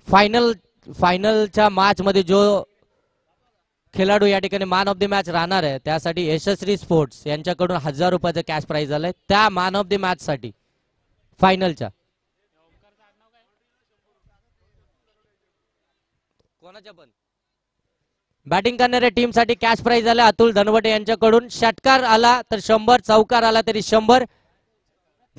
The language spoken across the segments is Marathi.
फायनलच्या मॅच मध्ये जो खेळाडू या ठिकाणी मॅन ऑफ द मॅच राहणार आहे त्यासाठी यशस्वी स्पोर्ट्स यांच्याकडून 1000 रुपयाचं कॅश प्राइज आलंय त्या मॅन ऑफ द मॅच साठी फायनलच्या. कोणाच्या पण बॅटिंग करणाऱ्या टीम साठी कॅश प्राइज आला अतुल धनवटे यांच्याकडून. षटकार आला तर 100, चौकार आला तरी 100.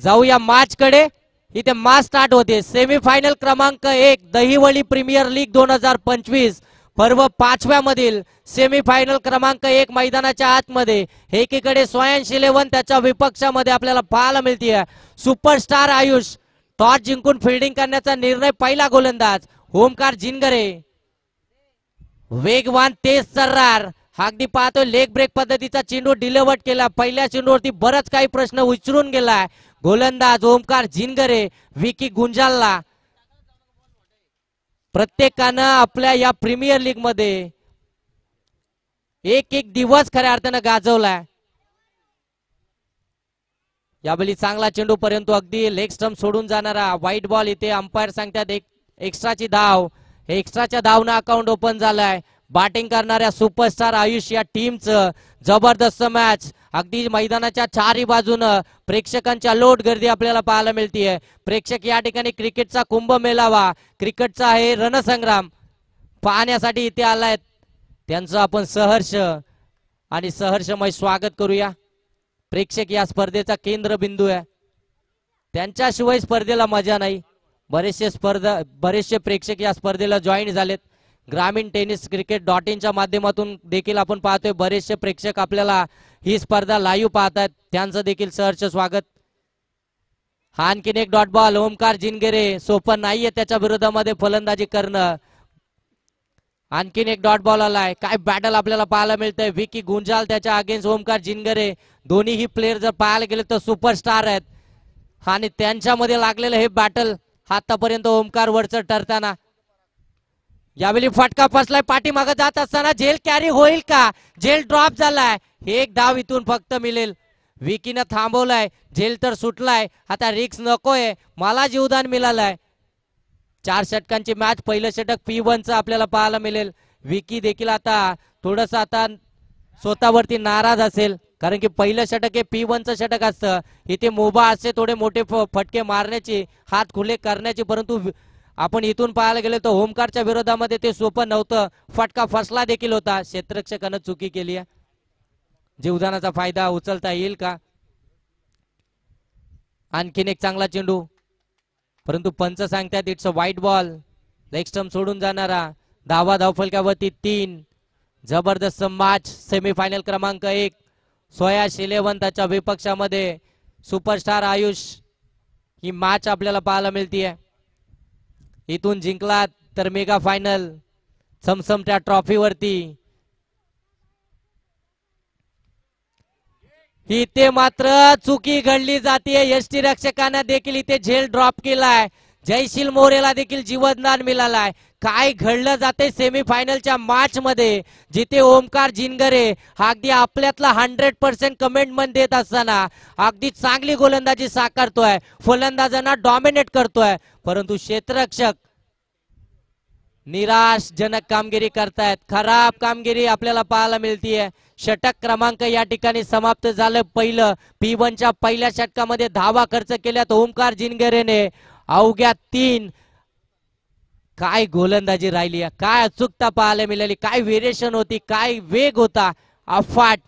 जाऊया मॅच कडे. इथे मॅच स्टार्ट होते. सेमीफायनल क्रमांक 1 दहिवली प्रीमियर लीग 2025 पर्व 5व्या मधील सेमीफायनल क्रमांक 1 मैदानाच्या आतमध्ये एकीकडे स्वयंश 11 त्याच्या विपक्षामध्ये आपल्याला पाहायला मिळते सुपरस्टार आयुष. टॉस जिंकून फिल्डिंग करण्याचा निर्णय पहिला गोलंदाज ओमकार जिनगरे. वेगवान तेज सर्रार अगदी पाहतोय लेग ब्रेक पद्धतीचा चेंडू डिलिव्हर केला. पहिल्या चेंडूवरती बरच काही प्रश्न विचारून गेलाय गोलंदाज ओमकार जिनगरे. विकी गुंजालला प्रत्येकानं आपल्या या प्रीमियर लीग मध्ये एक दिवस खऱ्या अर्थानं गाजवलाय. यावेळी चांगला चेंडू परंतु अगदी लेग स्टंप सोडून जाणारा व्हाईट बॉल. इथे अंपायर सांगतात एक एक्स्ट्राची धाव. एक्स्ट्राच्या धावनं अकाउंट ओपन झालाय. बॅटिंग करणाऱ्या सुपरस्टार आयुष या टीमचं जबरदस्त मॅच. अगदी मैदानाच्या चारही बाजूनं प्रेक्षकांच्या लोट गर्दी आपल्याला पाहायला मिळतीये. प्रेक्षक या ठिकाणी क्रिकेटचा कुंभ मेळावा क्रिकेटचा आहे रणसंग्राम पाहण्यासाठी इथे आलायत. त्यांचं आपण सहर्ष आणि सहर्षमय स्वागत करूया. प्रेक्षक या स्पर्धेचा केंद्रबिंदू आहे. त्यांच्याशिवाय स्पर्धेला मजा नाही. बरेचसे प्रेक्षक या स्पर्धेला जॉईन झालेत. ग्रामीण टेनिस क्रिकेट .in च्या माध्यमातून देखील आपण पाहतोय बरेचसे प्रेक्षक आपल्याला ही स्पर्धा लाईव्ह पाहतात. त्यांचं देखील सहर्ष स्वागत. हा आणखीन एक डॉट बॉल. ओमकार जिनगरे सोपं नाहीये त्याच्या विरोधामध्ये फलंदाजी करणं. आणखीन एक डॉट बॉल आलाय. काय बॅटल आपल्याला पाहायला मिळतंय. विकी गुंजाल त्याच्या अगेन्स्ट ओमकार जिनगरे. दोन्हीही प्लेयर जर पाहायला गेले तर सुपरस्टार आहेत आणि त्यांच्यामध्ये लागलेलं हे बॅटल आतापर्यंत ओमकार वरचं ठरताना. यावेळी फटका फसलाय. पाठीमागे जात असताना झेल कॅरी होईल का. झेल ड्रॉप झालाय. एक धाव इथून फक्त मिळेल. विकीनं थांबवलाय. झेल तर सुटलाय. आता रिक्स नकोय. मला जीवदान मिळालंय. 4 षटकांची मॅच. पहिलं षटक P1चं आपल्याला पाहायला मिळेल. विकी देखील आता थोडस आता स्वतःवरती नाराज असेल कारण की पहिलं षटक हे P1चं षटक असतं. इथे मुभा असते थोडे मोठे फटके मारण्याची हात खुले करण्याची. परंतु आपण इथून पाहायला गेलो तर ओमकारच्या विरोधामध्ये ते सोपं नव्हतं. फटका फसला देखील होता. क्षेत्ररक्षकानं चुकी केली आहे. जीवदानाचा फायदा उचलता येईल का. आणखीन एक चांगला चेंडू परंतु पंच सांगतात it's a white ball. Leg stump सोडून जाणारा. धावफलकावरती 3. जबरदस्त मॅच. सेमीफायनल क्रमांक 1 स्वयंश 11 त्याच्या विपक्षामध्ये सुपरस्टार आयुष. ही मॅच आपल्याला पाहायला मिळतीये. इथून जिंकला तर मेगा फायनल समसमत्या ट्रॉफीवरती. इथे मात्र चुकी घडली जाते. यष्टी रक्षकाने देखील इथे झेल ड्रॉप केलाय. जयशील मोरेला देखील जीवनदान मिळालाय. काय घडलं जाते सेमीफायनलच्या मॅच मध्ये जिथे ओमकार जिनगरे अगदी आपल्यातला 100% कमेंटमेंट देत असताना अगदी चांगली गोलंदाजी साकारतोय. फलंदाजांना डॉमिनेट करतोय. परंतु क्षेत्ररक्षक निराशजनक कामगिरी करतायत. खराब कामगिरी आपल्याला पाहायला मिळतीये. षटक क्रमांक या ठिकाणी समाप्त झालं. पहिलं P1च्या पहिल्या षटकामध्ये धावा खर्च केल्यात ओमकार जिनगरेने अवघ्या 3. काय गोलंदाजी राहिली. काय अचूकता पाहायला मिळाली. काय व्हेरिएशन होती. काय वेग होता. अफाट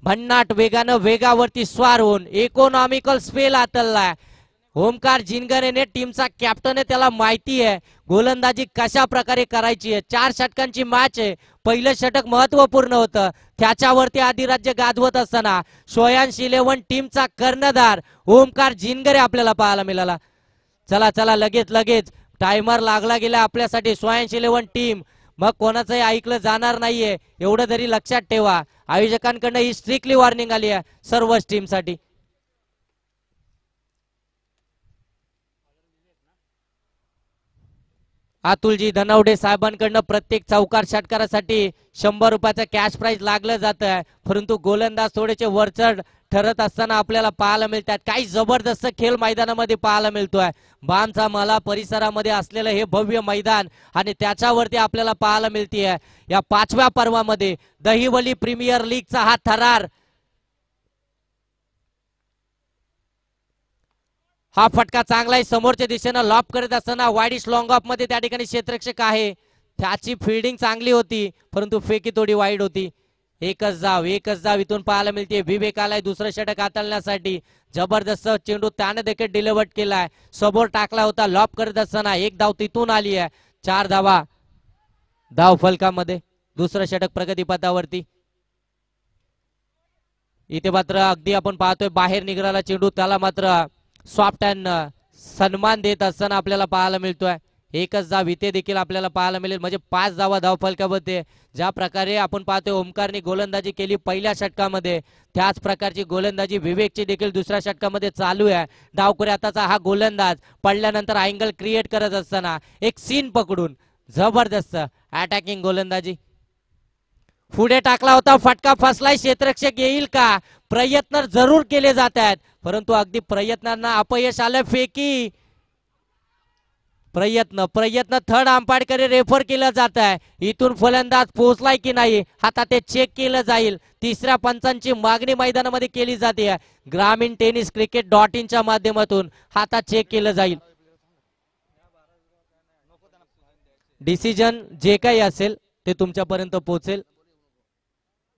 भन्नाट वेगानं वेगावरती स्वार होऊन इकॉनॉमिकल स्पेल हाताळलाय ओमकार जिनगरेने. टीमचा कॅप्टन आहे. त्याला माहिती आहे गोलंदाजी कशा प्रकारे करायची आहे. 4 षटकांची मॅच आहे. पहिलं षटक महत्वपूर्ण होतं. त्याच्यावरती अधिराज्य गाजवत असताना स्वयंश 11 टीमचा कर्णधार ओमकार जिनगरे आपल्याला पाहायला मिळाला. चला लगेच टायमर लागला गेला आपल्यासाठी. स्वयंश 11 टीम मग कोणाचंही ऐकलं जाणार नाहीये एवढं तरी लक्षात ठेवा. आयोजकांकडनं ही स्ट्रिक्टली वॉर्निंग आली आहे सर्वच टीमसाठी. अतुलजी धनवडे साहेबांकडनं प्रत्येक चौकार षटकारासाठी 100 रुपयाचं कॅश प्राइज लागलं जात आहे. परंतु गोलंदाज थोडेसे वरचढ ठरत असताना आपल्याला पाहायला मिळतात. काही जबरदस्त खेळ मैदानामध्ये पाहायला मिळतोय. बामचा मला परिसरामध्ये असलेलं हे भव्य मैदान आणि त्याच्यावरती आपल्याला पाहायला मिळतेय या 5व्या पर्वामध्ये दहिवली प्रीमियर लीगचा हा थरार. हा फटका चांगला आहे. समोरच्या दिशेनं लॉप करत असताना वाईडिश लॉंग ऑफ मध्ये त्या ठिकाणी क्षेत्ररक्षक आहे. त्याची फिल्डिंग चांगली होती परंतु फेकी थोडी वाईड होती. एकच धाव इथून पाहायला मिळते. विवेक आलाय दुसरं षटक हाताळण्यासाठी. जबरदस्त चेंडू त्याने देखील डिलिव्हर केलाय. समोर टाकला होता लॉप करत असताना एक धाव तिथून आली आहे. 4 धावा धाव फलकामध्ये. दुसरं षटक प्रगतीपथावरती. इथे मात्र अगदी आपण पाहतोय बाहेर निघाला चेंडू, त्याला मात्र सॉफ्ट अँड सन्मान देत असताना आपल्याला पाहायला मिळतोय. एकच धाव इथे देखील आपल्याला पाहायला मिळेल. म्हणजे 5 धावा धाव फलकामध्ये. ज्या प्रकारे आपण पाहतोय ओमकारने गोलंदाजी केली पहिल्या षटकामध्ये त्याच प्रकारची गोलंदाजी विवेकची देखील दुसऱ्या षटकामध्ये चालू आहे. डावखुरी हाताचा हा गोलंदाज पडल्यानंतर अँगल क्रिएट करत असताना एक सीन पकडून जबरदस्त अटॅकिंग गोलंदाजी. पुढे टाकला होता फटका फसलाय. क्षेत्ररक्षक येईल का? प्रयत्न जरूर केले जात आहेत परंतु अगदी प्रयत्नांना अपयश आलं. फेकी प्रयत्न थर्ड अंपायरकडे रेफर केलं जात आहे. इथून फलंदाज पोहोचलाय की नाही आता ते चेक केलं जाईल. तिसऱ्या पंचांची मागणी मैदानामध्ये केली जाते. ग्रामीण टेनिस cricket.in च्या माध्यमातून आता चेक केलं जाईल. डिसिजन जे काही असेल ते तुमच्यापर्यंत पोहोचेल.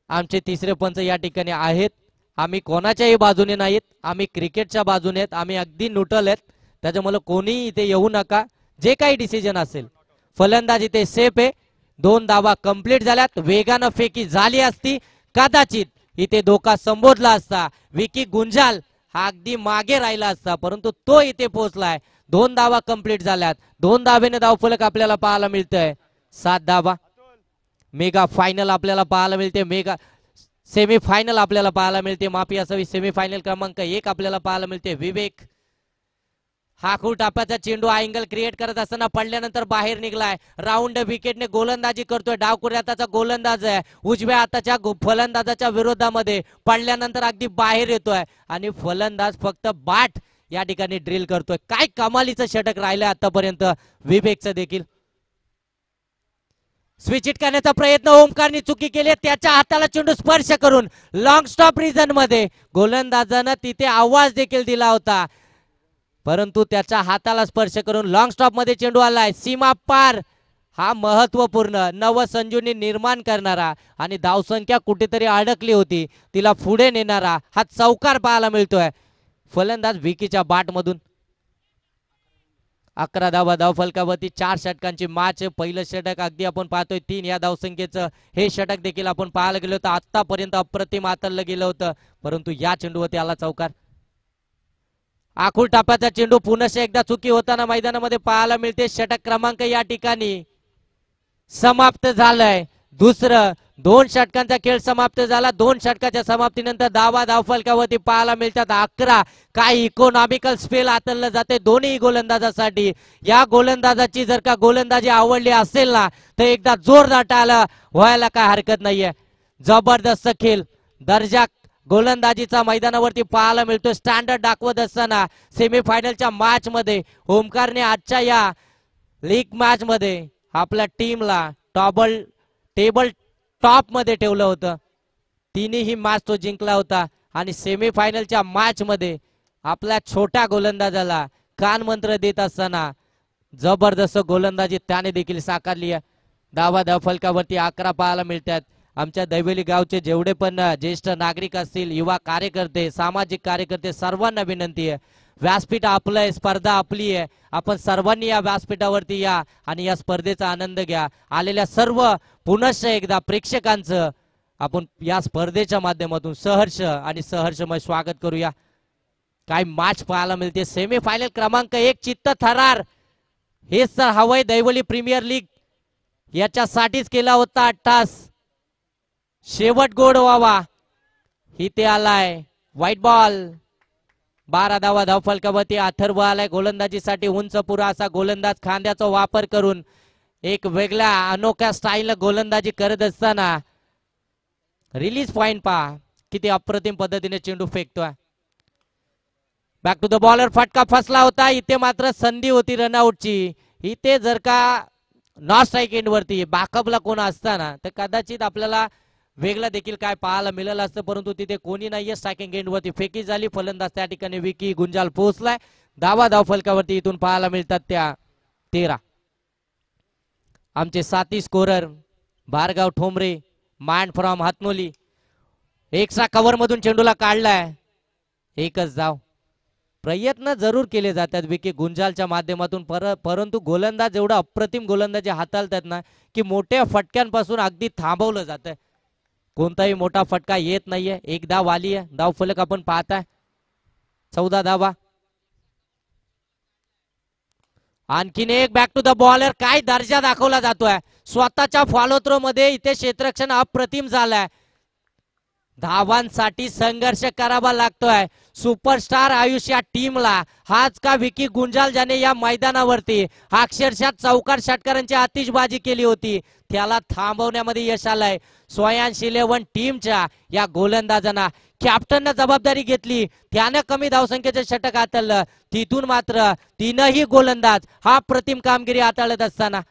आमचे तिसरे पंच या ठिकाणी आहेत. आम्ही कोणाच्याही बाजूने नाहीत. आम्ही क्रिकेटच्या बाजूने आहेत. आम्ही अगदी न्यूट्रल आहेत. त्याच्यामुळे कोणी इथे येऊ नका. जे काही डिसिजन असेल फलंदाज इथे सेफ आहे. 2 धावा कंप्लीट झाल्यात. वेगानं फेकी झाली असती कदाचित इथे धोका संबोधला असता. विकी गुंजाल हा अगदी मागे राहिला असता परंतु तो इथे पोहोचलाय. 2 धावा कंप्लीट झाल्यात. 2 धावेने धावफलक आपल्याला पाहायला मिळतंय. 7 धावा. मेगा फायनल आपल्याला पाहायला मिळते. मेगा सेमीफायनल आपल्याला पाहायला मिळते. माफी असावी. सेमीफायनल क्रमांक 1 आपल्याला पाहायला मिळते. विवेक हा खूप टाप्याचा चेंडू अँगल क्रिएट करत असताना पडल्यानंतर बाहेर निघलाय. राऊंड विकेटने गोलंदाजी करतोय. डावखुरी हाताचा गोलंदाज आहे. उजव्या हाताच्या फलंदाजाच्या विरोधामध्ये पडल्यानंतर अगदी बाहेर येतोय आणि फलंदाज फक्त बाट या ठिकाणी ड्रिल करतोय. काय कमालीचं षटक राहिलंय आतापर्यंत विवेकचं देखील. स्विच इट करण्याचा प्रयत्न ओमकारने चुकी केली. त्याच्या हाताला चेंडू स्पर्श करून लॉंग स्टॉप रिजन मध्ये गोलंदाजानं तिथे आवाज देखील दिला होता परंतु त्याच्या हाताला स्पर्श करून लॉंग स्टॉप मध्ये चेंडू आलाय. सीमा पार हा महत्वपूर्ण नवसंजीवनी निर्माण करणारा आणि धावसंख्या कुठेतरी अडकली होती तिला पुढे नेणारा हा चौकार पाहायला मिळतोय फलंदाज विकीच्या बाट मधून. 11 धावा धाव फलकावरती. 4 षटकांची मॅच. पहिलं षटक अगदी आपण पाहतोय 3 या धावसंख्येचं. हे षटक देखील आपण पाहायला गेलो होतं. आतापर्यंत अप्रतिम हाताळलं गेलं होतं परंतु या चेंडूवरती आला चौकार. आखूड टाप्याचा चेंडू पुन्हा एकदा चुकी होताना मैदानामध्ये पाहायला मिळते. षटक क्रमांक या ठिकाणी समाप्त झालाय. दुसरं 2 षटकांचा खेळ समाप्त झाला. 2 षटकाच्या समाप्तीनंतर धाव फलकावरती पाहायला मिळतात 11. काय इकॉनॉमिकल स्पेल हाताळलं जाते दोन्ही गोलंदाजासाठी. या गोलंदाजाची जर का गोलंदाजी आवडली असेल ना तर एकदा जोरदार टाळ्या व्हायला काय हरकत नाहीये. जबरदस्त खेळ दर्जा गोलंदाजीचा मैदानावरती पाहायला मिळतो. स्टँडर्ड दाखवत असताना सेमीफायनलच्या मॅच मध्ये ओमकारने आजच्या या लीग मॅच मध्ये आपल्या टीमला टेबल टॉप मध्ये ठेवलं होतं. तिन्ही मॅच तो जिंकला होता आणि सेमीफायनलच्या मॅच मध्ये आपल्या छोट्या गोलंदाजाला कान मंत्र देत असताना जबरदस्त गोलंदाजी त्याने देखील साकारली आहे. धाव फलकावरती 11 पाहायला मिळतात. आमच्या दैवली गावचे जेवढे पण ज्येष्ठ नागरिक असतील, युवा कार्यकर्ते, सामाजिक कार्यकर्ते सर्वांना विनंती आहे व्यासपीठ आपलं आहे, स्पर्धा आपली आहे. आपण सर्वांनी या व्यासपीठावरती या आणि या स्पर्धेचा आनंद घ्या. आलेल्या सर्व पुनश्च एकदा प्रेक्षकांचं आपण या स्पर्धेच्या माध्यमातून सहर्ष आणि सहर्षमय स्वागत करूया. काय मॅच पाहायला मिळते. सेमीफायनल क्रमांक 1 चित्त थरार. हेच तर हवंय दैवली प्रीमियर लीग. याच्यासाठीच केला होता 88. शेवट गोड व्हावा. इथे आलाय व्हाईट बॉल. 12 धावा धाव फलकावरती. अथर्व आलाय गोलंदाजीसाठी. उंच पुरा असा गोलंदाज खांद्याचा वापर करून एक वेगळ्या अनोख्या स्टाईल गोलंदाजी करत असताना रिलीज पॉइंट पहा. किती अप्रतिम पद्धतीने चेंडू फेकतोय. बॅक टू द बॉलर, फटका फसला होता. इथे मात्र संधी होती रनआउटची. इथे जर का नॉट स्ट्राईक एंड वरती बॅकअपला कोण असताना तर कदाचित आपल्याला वेगळं देखील काय पाहायला मिळालं असतं, परंतु तिथे कोणी नाहीये. स्ट्रायकिंग एंड वरती फेकी झाली. फलंदाज त्या ठिकाणी विकी गुंजाल पोहोचलाय. धाव फलकावरती इथून पाहायला मिळतात त्या 13. आमचे साथी scorer Bhargav Thombare, mind from Hatnoli, extra cover मधून चेंडूला काढलाय. एकच धाव. प्रयत्न जरूर केले जातात विकी गुंजालच्या माध्यमातून, परंतु गोलंदाज एवढा अप्रतिम गोलंदाजी हाताळतात ना की मोठ्या फटक्यांपासून अगदी थांबवलं जात. कोणताही मोठा फटका येत नाहीये. एक धाव आली आहे. धाव फलक आपण पाहताय 14 धावा. आणखीन एक बॅक टू द बॉलर. काय दर्जा दाखवला जातोय स्वतःच्या फॉलो थ्रो मध्ये. इथे क्षेत्ररक्षण अप्रतिम झालाय. धावांसाठी संघर्ष करावा लागतोय सुपरस्टार आयुष या टीमला. हाच का विकी गुंजाल ज्याने या मैदानावरती अक्षरशः चौकार षटकारांची आतिषबाजी केली होती, त्याला थांबवण्यामध्ये यश आलंय. स्वयंशील 11 टीमच्या या गोलंदाजांना कॅप्टननं जबाबदारी घेतली. त्यानं कमी धावसंख्येचे षटक हाताळलं. तिथून मात्र तीनही गोलंदाज हा प्रतिम कामगिरी हाताळत असताना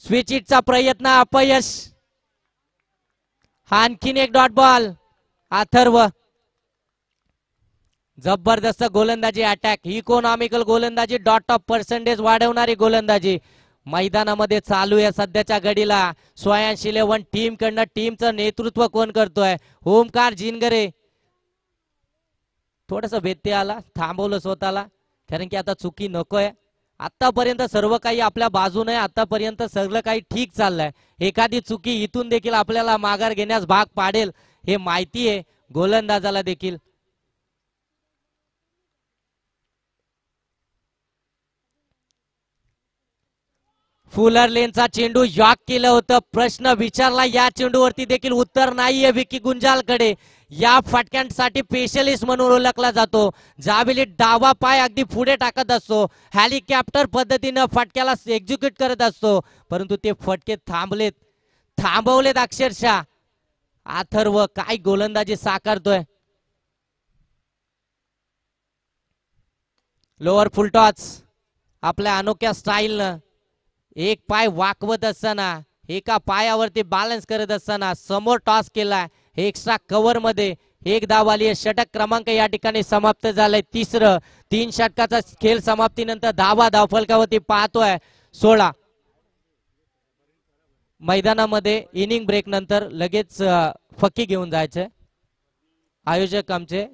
स्विच इटचा प्रयत्न अपयश. आणखीन एक डॉट बॉल. अथर्व जबरदस्त गोलंदाजी अटॅक, इकॉनॉमिकल गोलंदाजी, डॉट ऑफ पर्सेंटेज वाढवणारी गोलंदाजी मैदानामध्ये चालू आहे सध्याच्या घडीला. स्वयंशील 11 टीम कडनं. टीमचं नेतृत्व कोण करतोय? ओमकार जिनगरे. थोडस व्यत्यय आला, थांबवलं स्वतःला, कारण की आता चुकी नकोय. आतापर्यंत सर्व काही आपल्या बाजूने, आतापर्यंत सगळं काही ठीक चाललंय. एखादी चुकी इथून देखील आपल्याला माघार घेण्यास भाग पाडेल हे माहिती आहे गोलंदाजाला देखील. फुलर लेनचा चेंडू यॉक केलं होतं. प्रश्न विचारला या चेंडूवरती देखील उत्तर नाहीये विकी गुंजालकडे. या फटक्यांसाठी स्पेशलिस्ट म्हणून ओळखला जातो. ज्यावेळी डावा पाय अगदी पुढे टाकत असतो, हेलिकॉप्टर पद्धतीनं फटक्याला एक्झिक्यूट करत असतो, परंतु ते फटके थांबवलेत अक्षरशः. अथर्व काय गोलंदाजी साकारतोय. लोअर फुलटॉस आपल्या अनोख्या स्टाईलनं एक पाय वाकवत असताना, एका पायावरती बॅलन्स करत असताना समोर टॉस केलाय. एक्स्ट्रा कव्हर मध्ये एक धाव आली आहे. षटक क्रमांक या ठिकाणी समाप्त झालंय. तिसरं 3 षटकाचा खेळ समाप्तीनंतर धाव फलकावरती पाहतोय 16. मैदानामध्ये इनिंग ब्रेक नंतर लगेच फक्की घेऊन जायचंय आयोजक आमचे.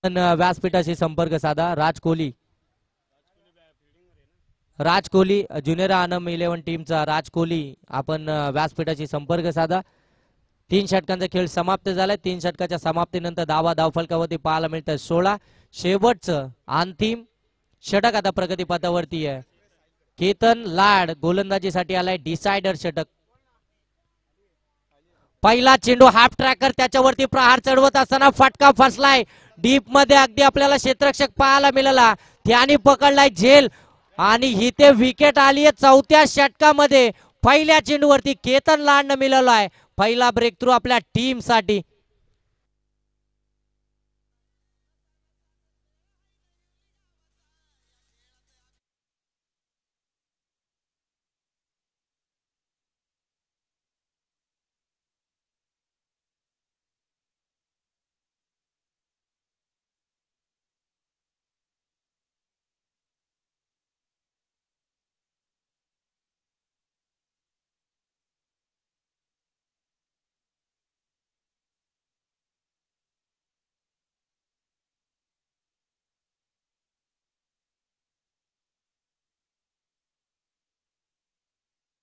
व्यासपीठाशी संपर्क साधा. राज कोहली ज्युनियर आनम 11 टीमचा राज कोहली आपण व्यासपीठाशी संपर्क साधा. 3 षटकांचा खेळ समाप्त झालाय. 3 षटकाच्या समाप्तीनंतर धावफलकावरती पाहायला मिळतं 16. शेवटचं अंतिम षटक आता प्रगतीपथावरती आहे. केतन लाड गोलंदाजीसाठी आलाय. डिसायडर षटक. पहिला चेंडू हाफ ट्रॅकर, त्याच्यावरती प्रहार चढवत असताना फटका फसलाय. डीप मध्ये अगदी आपल्याला क्षेत्ररक्षक पाहायला मिळाला. त्याने पकडलाय झेल आणि इथे विकेट आली आहे 4थ्या षटकामध्ये. पहिल्या चेंडूवरती केतन लाडनं मिळवलाय पहिला ब्रेक थ्रू आपल्या टीम साठी.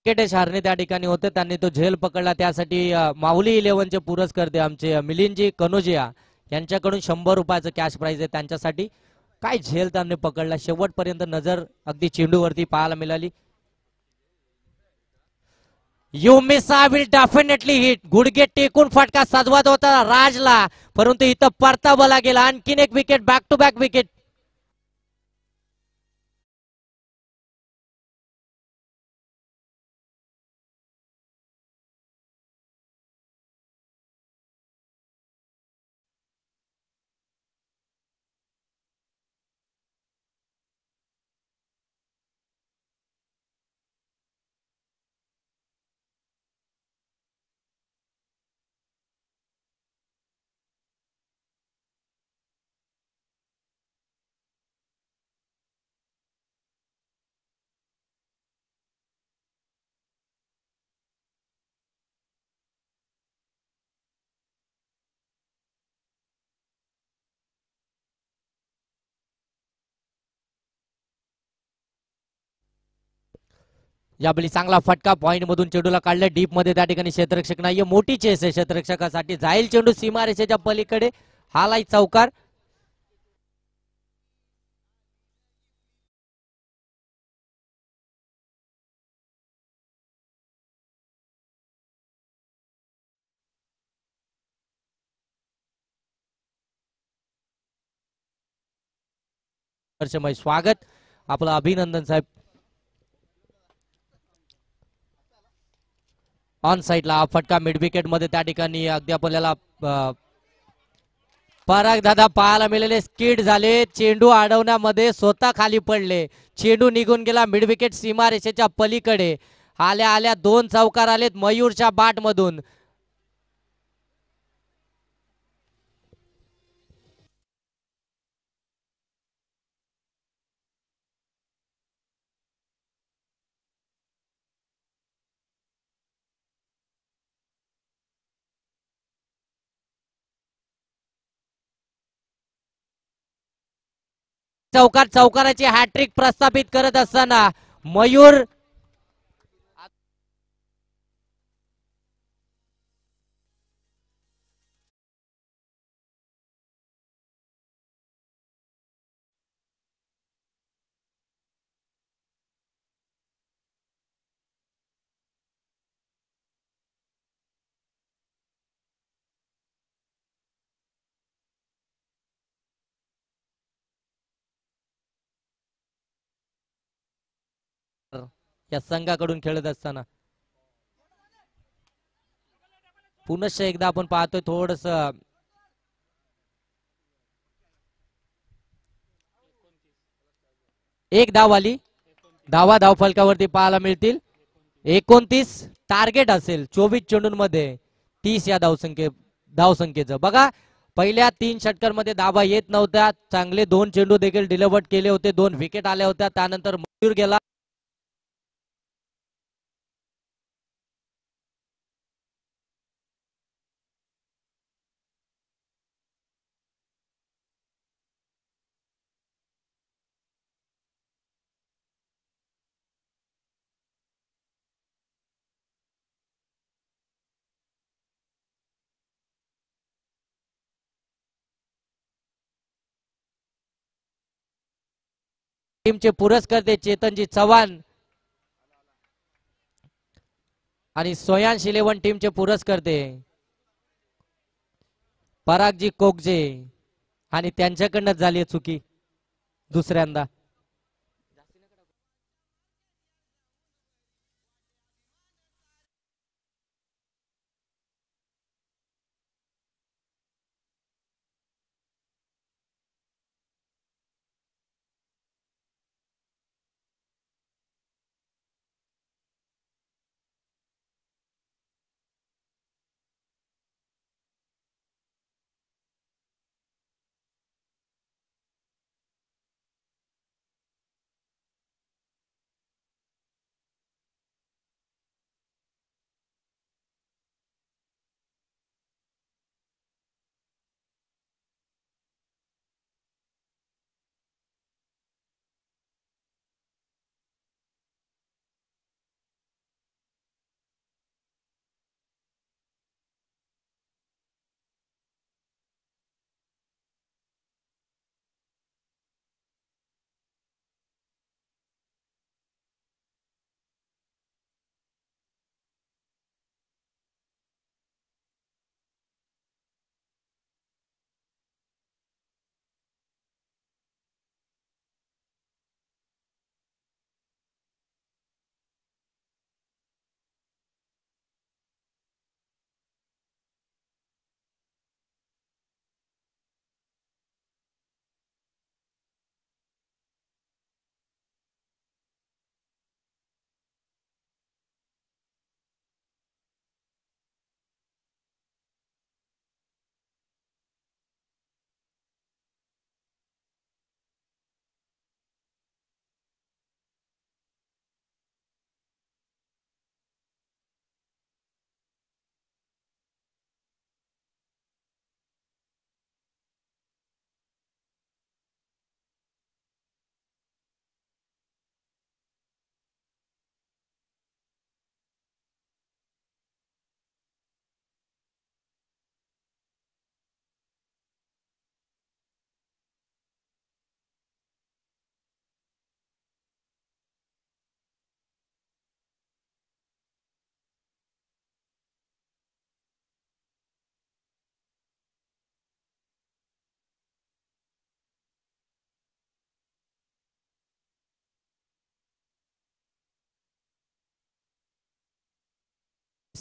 व्यंकटेश हारणे त्या ठिकाणी होते, त्यांनी तो झेल पकडला. त्यासाठी माऊली 11 चे पुरस्कर्ते आमचे मिलिंदजी कनोजिया यांच्याकडून 100 रुपयाचं कॅश प्राइज आहे त्यांच्यासाठी. काय झेल त्यांनी पकडला, शेवटपर्यंत नजर अगदी चेंडूवरती पाहायला मिळाली. You miss I will definitely hit. गुडघे टेकून फटका सजवत होता राजला, परंतु इथं परतावला गेला. आणखीन एक wicket, back to back wicket. यावेळी चांगला फटका पॉइंट मधून चेंडूला काढलं डीप मध्ये. त्या ठिकाणी क्षेत्ररक्षक नाहीये, मोठी चेस आहे क्षेत्ररक्षकासाठी. जाईल चेंडू सीमारेषेच्या पलीकडे, हालाई चौकार. हर्षमय स्वागत, आपलं अभिनंदन साहेब. ऑन साइडला हा फटका मिड विकेट मध्ये. त्या ठिकाणी अगदी आपल्याला पराग दादा पाहायला मिळाले. स्किड झाले, चेंडू अडवण्यामध्ये स्वतः खाली पडले. चेंडू निघून गेला मिड विकेट सीमारेषेच्या पलीकडे. आल्या आल्या 2 चौकार आलेत मयूरच्या बाट मधून. चौकाराची हॅट्रिक प्रस्थापित करत असताना मयूर या संघाकडून खेळत असताना पुनश्च एकदा आपण पाहतोय थोडस एक धाव आली. धावा धावफलकावरती पाहायला मिळतील. 29 टार्गेट असेल 24 चेंडूंमध्ये 30 या धावसंख्येचं. बघा, पहिल्या 3 षटकांमध्ये धावा येत नव्हत्या. चांगले 2 चेंडू देखील डिलिव्हर्ड केले होते, 2 विकेट आल्या होत्या. त्यानंतर मयूर गेला. टीमचे पुरस्कर्ते चेतनजी चव्हाण आणि सोयांश 11 टीमचे पुरस्कर्ते परागजी कोकजे. आणि त्यांच्याकडनं झाली चुकी दुसऱ्यांदा.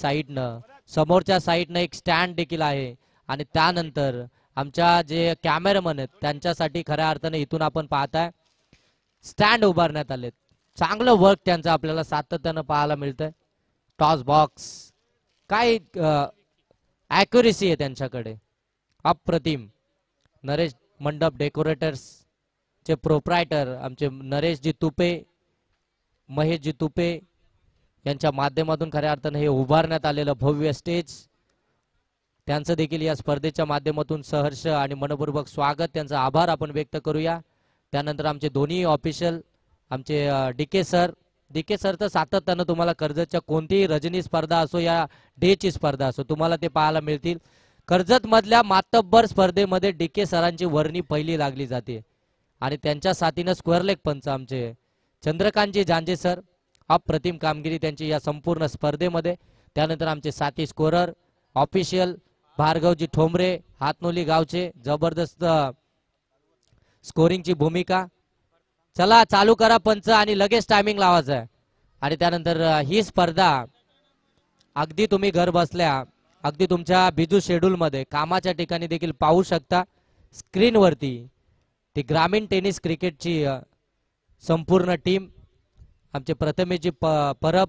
साईडनं समोरच्या साईडनं एक स्टँड देखील आहे आणि त्यानंतर आमच्या जे कॅमेरामन आहेत त्यांच्यासाठी खऱ्या अर्थाने इथून आपण पाहताय स्टँड उभारण्यात आले. चांगलं वर्क त्यांचं आपल्याला सातत्यानं पाहायला मिळतंय. टॉस बॉक्स काय ॲक्युरेसी आहे त्यांच्याकडे अप्रतिम. नरेश मंडप डेकोरेटर्स चे प्रोप्रायटर आमचे नरेशजी तुपे, महेशजी तुपे यांच्या माध्यमातून खऱ्या अर्थाने हे उभारण्यात आलेलं भव्य स्टेज त्यांचं देखील या स्पर्धेच्या माध्यमातून सहर्ष आणि मनपूर्वक स्वागत, त्यांचा आभार आपण व्यक्त करूया. त्यानंतर आमचे दोन्ही ऑफिशियल आमचे डीके सर तर सातत्यानं तुम्हाला कर्जतच्या कोणतीही रजनी स्पर्धा असो या डेची स्पर्धा असो तुम्हाला ते पाहायला मिळतील. कर्जत मधल्या मातब्बर स्पर्धेमध्ये डीके सरांची वर्णी पहिली लागली जाते आणि त्यांच्या साथीनं स्क्वेअर लेग पंच आमचे चंद्रकांतजी जांजे सर अप्रतिम कामगिरी त्यांची या संपूर्ण स्पर्धेमध्ये. त्यानंतर आमचे साथी स्कोरर ऑफिशियल भार्गवजी ठोंबरे हातनोली गावचे जबरदस्त स्कोरिंगची भूमिका. चला चालू करा पंच आणि लगेच टायमिंग लावायचं आहे. आणि त्यानंतर ही स्पर्धा अगदी तुम्ही घर बसल्या अगदी तुमच्या बिझी शेड्यूल मध्ये कामाच्या ठिकाणी देखील पाहू शकता स्क्रीनवरती. ती ग्रामीण टेनिस क्रिकेटची संपूर्ण टीम आमचे प्रथमेशजी परब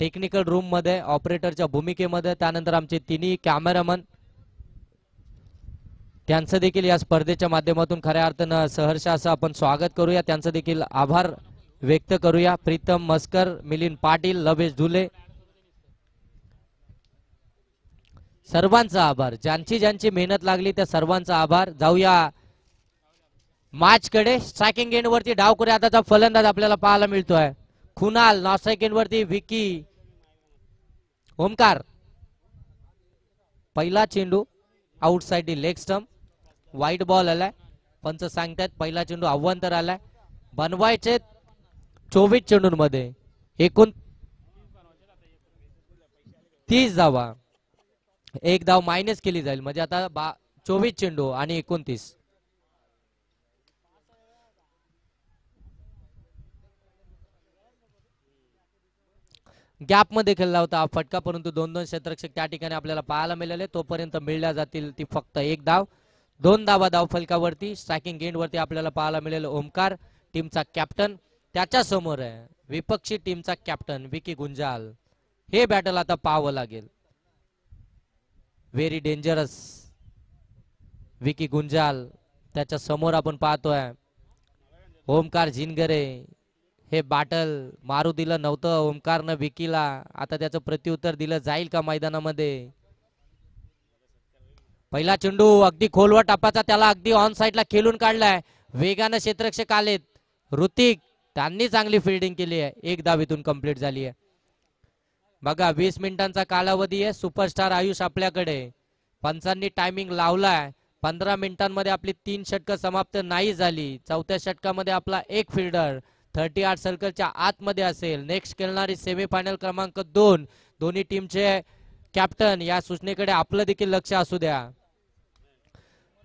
टेक्निकल रूम मध्ये ऑपरेटरच्या भूमिकेमध्ये, त्यानंतर आमचे तिन्ही कॅमेरामन त्यांचं देखील या स्पर्धेच्या माध्यमातून खऱ्या अर्थानं सहर्ष असं आपण स्वागत करूया. त्यांचं देखील आभार व्यक्त करूया. प्रीतम मस्कर, मिलिंद पाटील, लवेश धुले सर्वांचा आभार. ज्यांची मेहनत लागली त्या सर्वांचा आभार. जाऊया मॅच कडे. स्ट्रायकिंग एंड वरती डावखुरी आताचा फलंदाज आपल्याला पाहायला मिळतोय खुनाल. नॉन स्ट्राइक एंड वरती विकी ओमकार. पहिला चेंडू outside leg stump white ball आलाय. पंच सांगतायत पहिला चेंडू अव्वंतर आलाय. बनवायचे 24 चेंडूंमध्ये एकूण 30 धावा. एक धाव मायनस केली जाईल म्हणजे आता 24 चेंडू आणि 29. गॅप मध्ये खेळला होता हा फटका, परंतु 2-2 क्षेत्ररक्षक त्या ठिकाणी आपल्याला पाहायला मिळाले. तोपर्यंत मिळल्या जातील ती फक्त एक धाव. 2 धावा धाव फलकावरती. स्ट्रायकिंग एंड वरती आपल्याला पाहायला मिळेल ओमकार टीमचा कॅप्टन. त्याच्या समोर आहे विपक्षी टीमचा कॅप्टन विकी गुंजाल. हे बॅटल आता पाहावं लागेल. Very dangerous Vicky गुंजाल. त्याच्या समोर आपण पाहतोय ओमकार झिनगरे. हे बॅटल मारू दिलं नव्हतं ओमकारनं विकीला. आता त्याचं प्रत्युत्तर दिलं जाईल का मैदानामध्ये. पहिला चेंडू अगदी खोलवर टप्प्याचा, त्याला अगदी ऑन साइडला खेळून काढलाय. वेगानं क्षेत्ररक्षक आलेत. ऋतिक त्यांनी चांगली फिल्डिंग केली आहे. एक धाव इथून कंप्लीट झाली आहे. बघा 20 मिनिटांचा कालावधी आहे. सुपरस्टार आयुष आपल्याकडे. पंचांनी टायमिंग लावलाय. 15 मिनिटांमध्ये आपली 3 षटकं समाप्त नाही झाली. चौथ्या षटकामध्ये आपला एक फिल्डर 38 सर्कलच्या आतमध्ये असेल. नेक्स्ट खेळणारी सेमीफायनल क्रमांक 2 दोन्ही टीमचे कॅप्टन या सूचनेकडे आपलं देखील लक्ष असू द्या.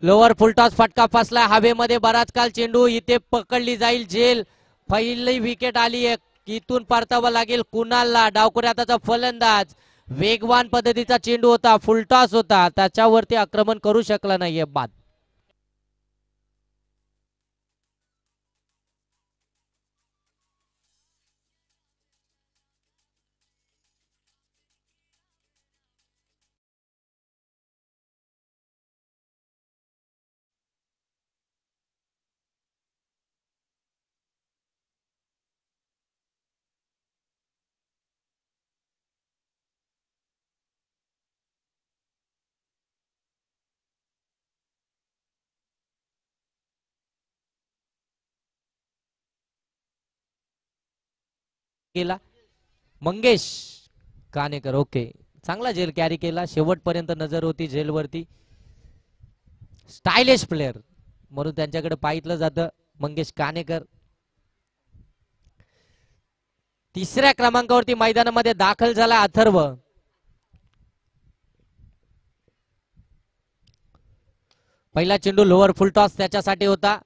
लोअर फुलटॉस फटका फसला हवेमध्ये. बराच काल चेंडू इथे पकडली जाईल झेल. पहिली विकेट आली आहे. इथून परतावं लागेल कुणालला. डावखुऱ्या त्याचा फलंदाज वेगवान पद्धतीचा चेंडू होता, फुलटॉस होता, त्याच्यावरती आक्रमण करू शकला नाहीये. बाद. केला मंगेश कानेकर. ओके, चांगला झेल कॅरी केला. शेवटपर्यंत नजर होती झेलवरती. स्टायलिश प्लेअर म्हणून त्यांच्याकडे पाहिलं जातं मंगेश कानेकर. तिसऱ्या क्रमांकावरती मैदानामध्ये दाखल झाला अथर्व. पहिला चेंडू लोअर फुल टॉस त्याच्यासाठी होता.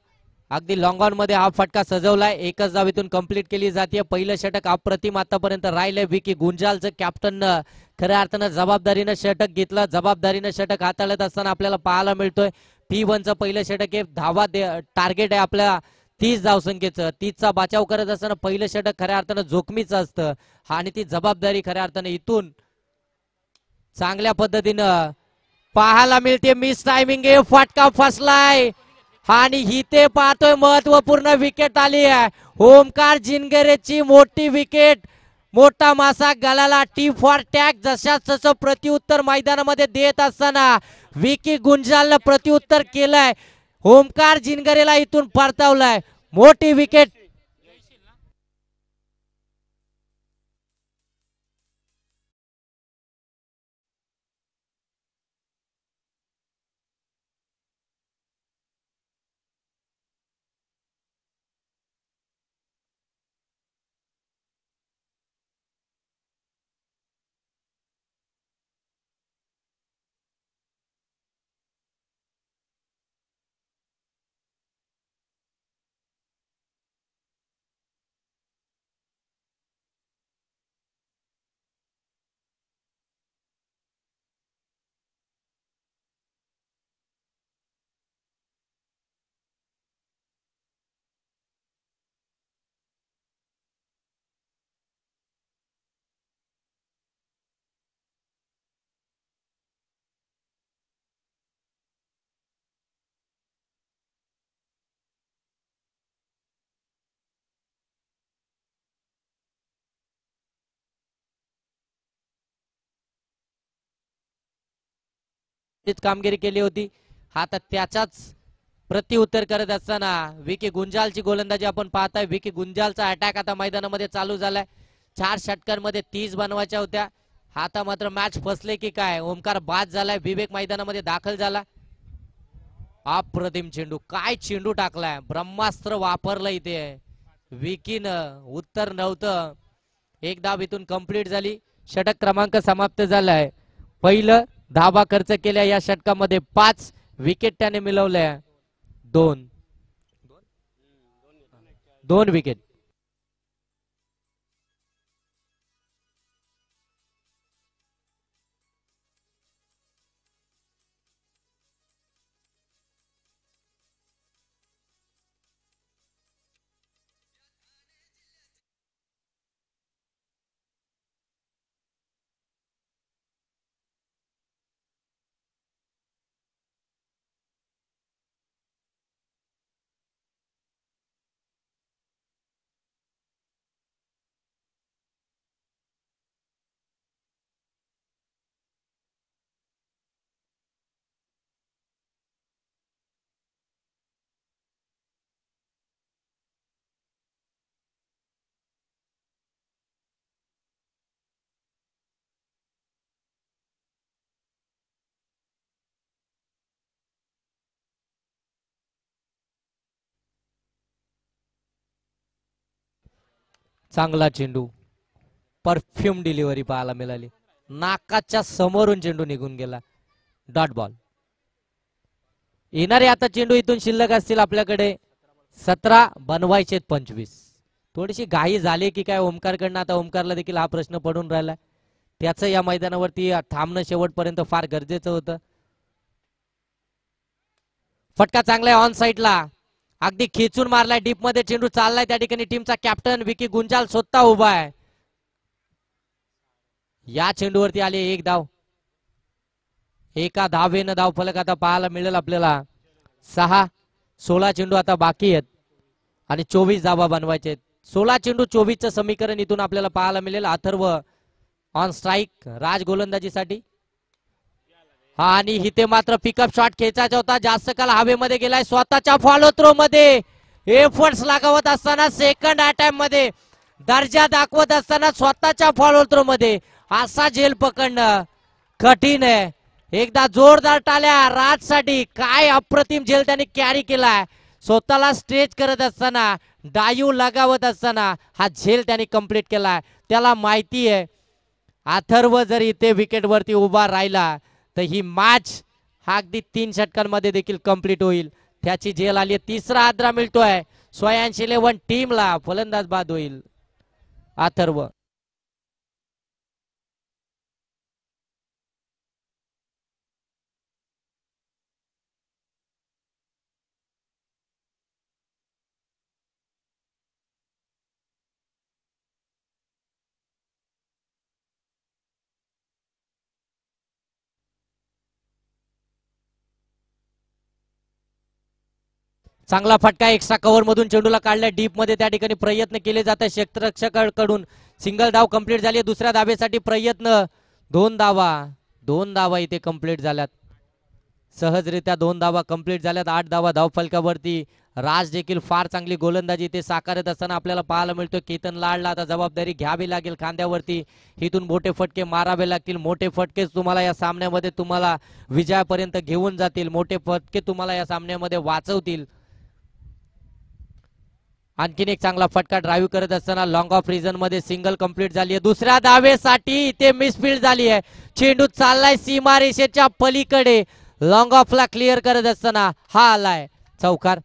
अगदी लॉंग ऑन मध्ये हा फटका सजवलाय. एकच धावेतून कंप्लीट केली जाते. पहिलं षटक अप्रतिम आतापर्यंत राहिलंय. विकी गुंजालचं कॅप्टननं खऱ्या अर्थानं जबाबदारीनं षटक घेतलं. जबाबदारीनं षटक हाताळत असताना आपल्याला पाहायला मिळतोय. P1चं पहिलं षटक आहे. धावा टार्गेट आहे आपल्या 30 धावसंख्येचं. 30चा बचाव करत असताना पहिलं षटक खऱ्या अर्थानं जोखमीचं असतं. आणि ती जबाबदारी खऱ्या अर्थानं इथून चांगल्या पद्धतीनं पाहायला मिळते. मिस टायमिंग आहे. फटका फसलाय आणि इथे पाहतोय महत्वपूर्ण विकेट आली आहे. ओमकार जिनगरेची मोठी विकेट. मोठा मासा गळाला. T for tag. जशाच तसं प्रत्युत्तर मैदानामध्ये देत असताना विकी गुंजालनं प्रत्युत्तर केलंय. ओमकार जिनगरेला इथून परतावलाय. मोठी विकेट. कामगिरी केली होती. आता त्याचाच प्रत्युत्तर करत असताना विकी गुंजालची गोलंदाजी आपण पाहताय. विकी गुंजालचा अटॅक आता मैदानामध्ये चालू झालाय. 4 षटकांमध्ये 30 बनवायच्या होत्या. आता मात्र मॅच फसले की काय. ओमकार बाद झालाय. विवेक मैदानामध्ये दाखल झाला. अप्रतिम चेंडू. काय चेंडू टाकलाय. ब्रह्मास्त्र वापरलं इथे. विकीनं उत्तर नव्हतं. एक धाव इथून कंप्लीट झाली. षटक क्रमांक समाप्त झालाय. पहिलं धावा खर्च केल्या या षटकामध्ये 5 विकेट त्याने मिळवल्या. 2 विकेट. चांगला चेंडू. परफ्यूम डिलिव्हरी पाहायला मिळाली. नाकाच्या समोरून चेंडू निघून गेला. Dot ball. येणारे आता चेंडू इथून शिल्लक असतील आपल्याकडे 17. बनवायचे 25. थोडीशी घाई झाली की काय ओमकारकडनं. आता ओमकारला देखील हा प्रश्न पडून राहिला. त्याचं या मैदानावरती थांबणं शेवटपर्यंत फार गरजेचं होतं. फटका चांगला आहे ऑन साइडला. अगदी खेचून मारलाय. डीप मध्ये चेंडू चाललाय. त्या ठिकाणी टीमचा कॅप्टन विकी गुंजाल स्वतः उभा आहे. या चेंडूवरती आली 1 धाव. एका धावेनं धाव फलक आता पाहायला मिळेल आपल्याला. 6. 16 चेंडू आता बाकी आहेत आणि 24 धावा बनवायचे आहेत. 16 चेंडू 24चं समीकरण इथून आपल्याला पाहायला मिळेल. अथर्व ऑन स्ट्राईक राज गोलंदाजीसाठी. हा आणि इथे मात्र पिकअप शॉट खेचायचा होता. जास्त काल हवेमध्ये गेलाय. स्वतःच्या फॉलो थ्रो मध्ये एफर्ट्स लागवत असताना सेकंड अटॅम्प मध्ये दर्जा दाखवत असताना स्वतःच्या फॉलो थ्रो मध्ये असा झेल पकडणं कठीण आहे. एकदा जोरदार टाळ्या राजसाठी. काय अप्रतिम झेल त्यांनी कॅरी केलाय. स्वतःला स्ट्रेच करत असताना डायू लगावत असताना हा झेल त्यांनी कंप्लीट केलाय. त्याला माहिती आहे अथर्व जर इथे विकेटवरती उभा राहिला तर ही मॅच हा अगदी 3 षटकांमध्ये देखील कंप्लीट होईल. त्याची झेल आली. तिसरा आद्रा मिळतोय स्वयांश 11 टीमला. फलंदाज बाद होईल अथर्व. चांगला फटका एक्स्ट्रा कव्हर मधून चेंडूला काढलाय डीप मध्ये. त्या ठिकाणी प्रयत्न केले जात आहे क्षेत्ररक्षकाकडून. सिंगल धाव कंप्लीट झाली. दुसऱ्या धावेसाठी प्रयत्न. दोन धावा इथे कंप्लीट झाल्यात. सहजरित्या 2 धावा कंप्लीट झाल्यात. 8 धावा धाव फलकावरती. राज देखील फार चांगली गोलंदाजी इथे साकारत असताना आपल्याला पाहायला मिळतो. केतन लाडला आता जबाबदारी घ्यावी लागेल खांद्यावरती. इथून मोठे फटके मारावे लागतील. मोठे फटकेच तुम्हाला या सामन्यामध्ये तुम्हाला विजयापर्यंत घेऊन जातील. मोठे फटके तुम्हाला या सामन्यामध्ये वाचवतील. आणखीन एक चांगला फटका ड्राईव्ह करत असताना लॉंग ऑफ रिजन मध्ये सिंगल कंप्लीट झाली आहे. दुसऱ्या धावेसाठी इथे मिसफील्ड झाली आहे. चेंडू चाललाय सीमारेषेच्या पलीकडे. लॉंग ऑफला क्लिअर करत असताना हा आलाय चौकार.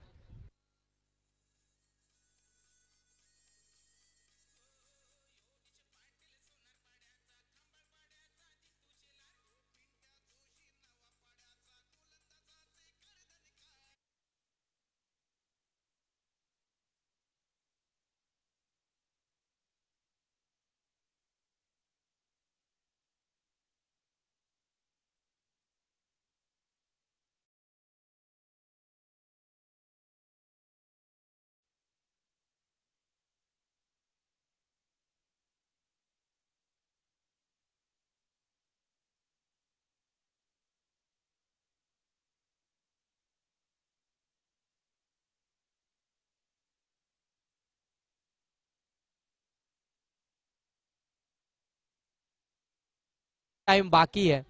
टाइम बाकी है.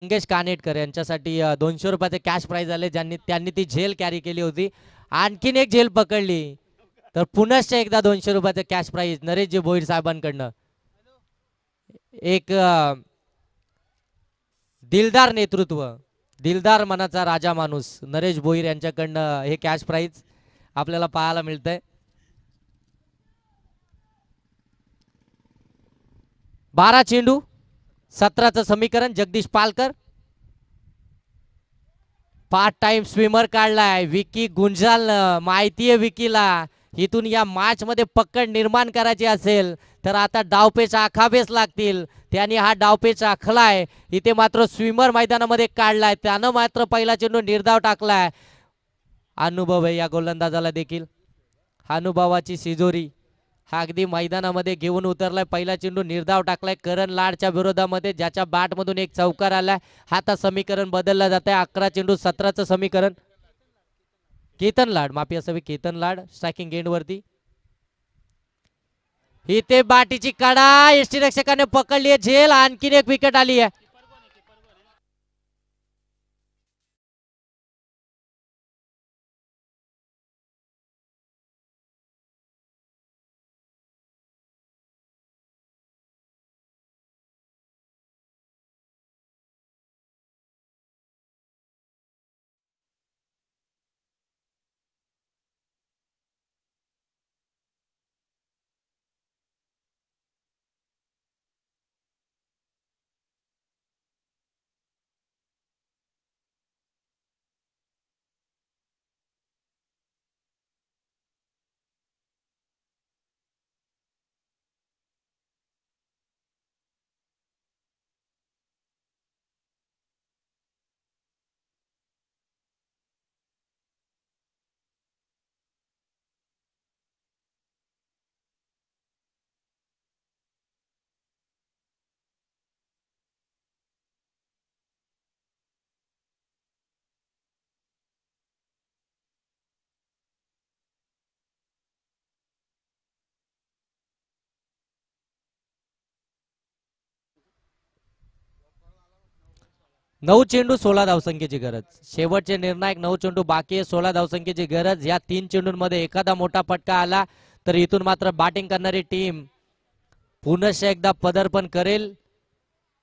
मंगेश कानेटकर यांच्यासाठी 200 रुपयाचे कॅश प्राइज आले. त्यांनी ती झेल कॅरी केली होती. आणखीन एक झेल पकडली तर पुनश्च एकदा 200 रुपयाचे कॅश प्राइज नरेशजी भोईर साहेबांकडनं. एक दिलदार नेतृत्व, दिलदार मनाचा राजा माणूस नरेश भोईर यांच्याकडनं हे कॅश प्राइज आपल्याला पाहायला मिळतंय. 12 चेंडू 17चं समीकरण. Jagdish Palkar part time swimmer काढलाय. विकी गुंजाल माहितीये विकीला इथून या मॅच मध्ये पकड निर्माण करायची असेल तर आता डावपेच आखावेच लागतील. त्यांनी हा डावपेच आखलाय. इथे मात्र स्विमर मैदानामध्ये काढलाय. त्यानं मात्र पहिला चेंडू निर्धाव टाकलाय. अनुभव आहे या गोलंदाजाला देखील. अनुभवाची सिजोरी हा अगदी मैदानामध्ये घेऊन उतरलाय. पहिला चेंडू निर्धाव टाकलाय करण लाडच्या विरोधामध्ये, ज्याच्या बॅट मधून एक चौकार आलाय. आता समीकरण बदललं जात आहे. 11 चेंडू 17चं समीकरण. केतन लाड माफी असावी, केतन लाड स्ट्रायकिंग एंड वरती. इथे बाटीची कडा यष्टीरक्षकाने पकडली आहे झेल. आणखीन एक विकेट आली आहे. 9 चेंडू 16 धावसंख्येची गरज. शेवटचे निर्णायक 9 चेंडू बाकी आहे, 16 धावसंख्येची गरज. या 3 चेंडूंमध्ये एखादा मोठा फटका आला तर इथून मात्र बॅटिंग करणारी टीम पुनश्च एकदा पदार्पण करेल,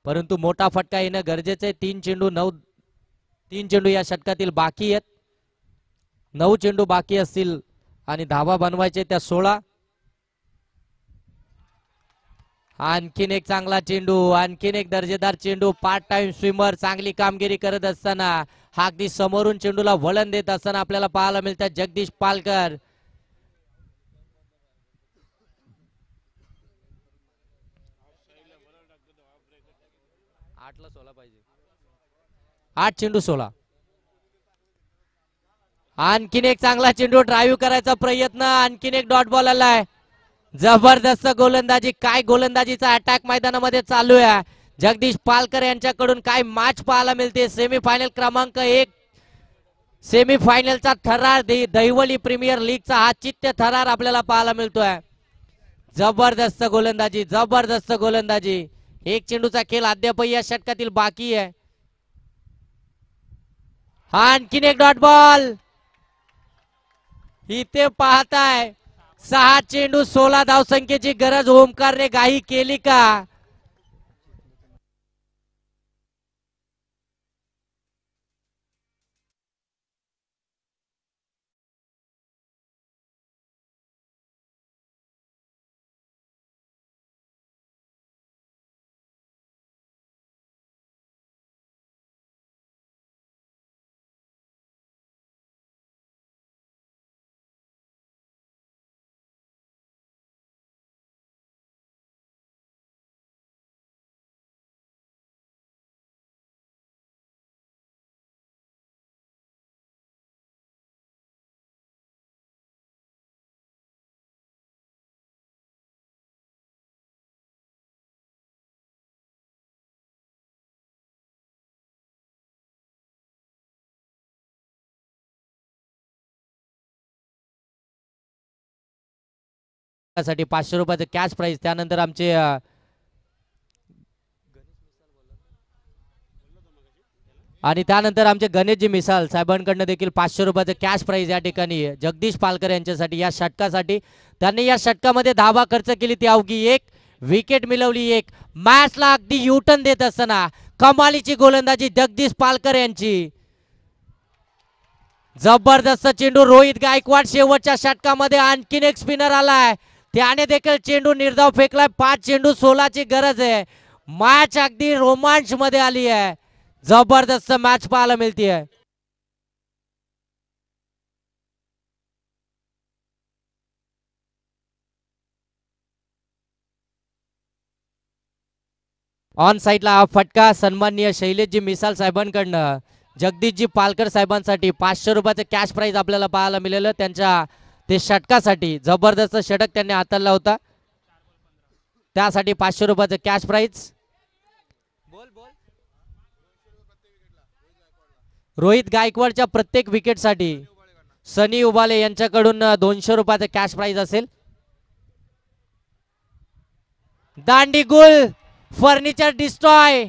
परंतु मोठा फटका येणं गरजेचं आहे. 3 चेंडू या षटकातील बाकी आहेत. 9 चेंडू बाकी असतील आणि धावा बनवायचे त्या 16. आणखीन एक चांगला चेंडू, आणखीन एक दर्जेदार चेंडू. पार्ट टाइम स्विमर चांगली कामगिरी करत असताना हा अगदी समोरून चेंडूला वळण देत असताना आपल्याला पाहायला मिळतात जगदीश पालकर. आठला 16 पाहिजे. 8 चेंडू 16. आणखीन एक चांगला चेंडू, ड्राईव्ह करायचा प्रयत्न, आणखीन एक डॉट बॉल आलाय. जबरदस्त गोलंदाजी, काय गोलंदाजीचा अटॅक मैदानामध्ये चालू आहे. जगदीश पालकर यांच्याकडून काय मॅच पाहायला मिळते. सेमीफायनल क्रमांक 1 सेमीफायनलचा थरार, दहिवली प्रीमियर लीगचा हा चित्त थरार आपल्याला पाहायला मिळतोय. जबरदस्त गोलंदाजी, जबरदस्त गोलंदाजी. एक चेंडूचा खेळ अद्यापही या षटकातील बाकी आहे. आणखीन एक डॉट बॉल. इथे पाहताय 6 चेंडू 16 धावसंख्येची गरज. ओमकारने घाई केली का? साठी 500 रुपयाचं कॅश प्राइज. त्यानंतर आमचे गणेशजी मिसाल साहेबांकडनं देखील 500 रुपयाचं कॅश प्राइज या ठिकाणी जगदीश पालकर यांच्यासाठी या षटकासाठी. त्यांनी या षटकामध्ये धावा खर्च केली ती अवघी 1, विकेट मिळवली 1. मॅचला अगदी युटर्न देत असताना कमालीची गोलंदाजी जगदीश पालकर यांची. जबरदस्त चेंडू. रोहित गायकवाड शेवटच्या षटकामध्ये आणखीन एक स्पिनर आलाय, त्याने देखील चेंडू निर्धाव फेकलाय. 5 चेंडू 16 ची गरज आहे. मॅच अगदी रोमांच मध्ये आली आहे. जबरदस्त मॅच पाहायला मिळते. ऑन साइडला हा फटका सन्माननीय शैलेशजी मिसाल साहेबांकडनं जगदीशजी पालकर साहेबांसाठी 500 रुपयाचं कॅश प्राइज आपल्याला पाहायला मिळालं. त्यांच्या ते षटकासाठी जबरदस्त षटक त्यांनी हाताळला होता, त्यासाठी 500 रुपयाचं कॅश प्राइज. रोहित गायकवाडच्या प्रत्येक विकेटसाठी सनी उबाले यांच्याकडून 200 रुपयाचं कॅश प्राइज असेल. दांडीगुल, फर्निचर डिस्ट्रॉय,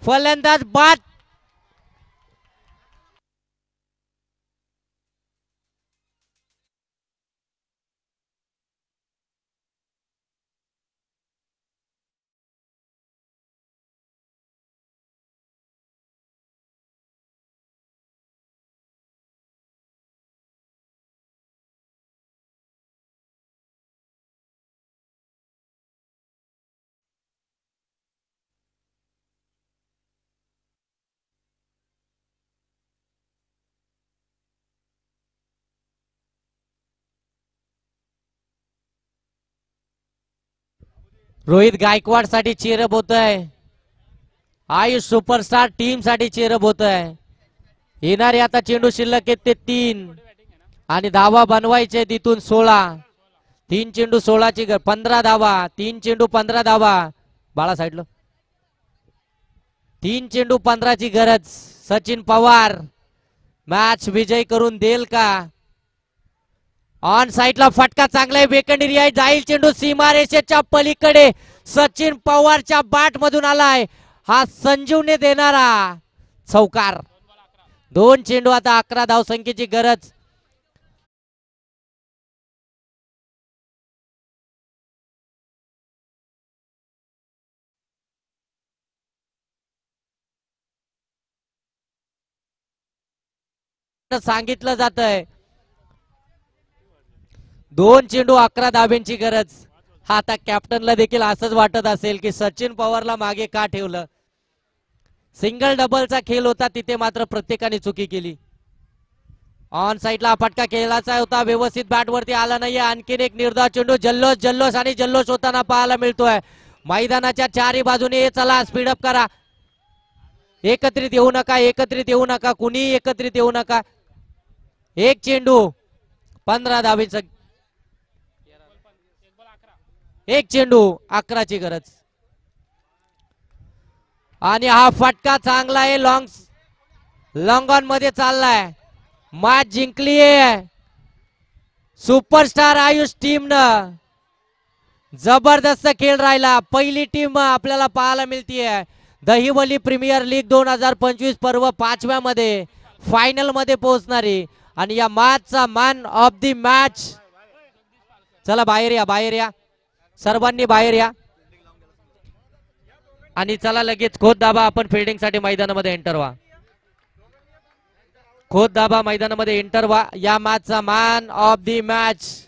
फलंदाज बाद. रोहित गायकवाड साठी चेअरअप होत आहे. आयुष सुपरस्टार टीम साठी चेअरअप होत आहे. येणारे आता चेंडू शिल्लक आहेत ते 3 आणि धावा बनवायचे तिथून 16. 3 चेंडू 16 ची 15 धावा. 3 चेंडू 15 धावा. बाळा साईडला 3 चेंडू 15 ची गरज. सचिन पवार मॅच विजय करून देईल का? ऑन साइडला फटका चांगला आहे. वेकंड एरिया जाईल चेंडू सीमारेषेच्या पलीकडे. सचिन पवारच्या बॅट मधून आलाय हा संजीवने देणारा चौकार. 2 चेंडू आता 11 धावसंख्येची गरज. सांगितलं जात आहे 2 चेंडू 11 धाब्यांची गरज. हा आता कॅप्टनला देखील असंच वाटत असेल की सचिन पवारला मागे का ठेवलं. सिंगल डबलचा खेळ होता, तिथे मात्र प्रत्येकाने चुकी केली. ऑन साइडला फटका खेळाचा होता, व्यवस्थित बॅट वरती आला नाहीये. आणखीन एक निर्धाव चेंडू. जल्लोष जल्लोष आणि जल्लोष होताना पाहायला मिळतोय मैदानाच्या चारही बाजूने. चला स्पीडअप करा, एकत्रित येऊ नका, एकत्रित येऊ नका, कुणी एकत्रित येऊ नका. एक चेंडू 15 धावेचा, एक चेंडू 11ची गरज. आणि हा फटका चांगला आहे, लॉंग ऑन मध्ये चाललाय. मॅच जिंकली आहे सुपरस्टार आयुष टीमनं. जबरदस्त खेळ राहिला. पहिली टीम आपल्याला पाहायला मिळतीये दहिवली प्रीमियर लीग 2025 पर्व 5व्या मध्ये फायनल मध्ये पोहोचणारी. आणि या मॅचचा मॅन ऑफ द मॅच. चला बाहेर या, बाहेर या, सर्वांनी बाहेर या. आणि चला लगेच खोद दाबा, आपण फिल्डिंग साठी मैदानामध्ये एंटर व्हा. खोद दाबा, मैदानामध्ये एंटर व्हा. या मॅचचा मॅन ऑफ द मॅच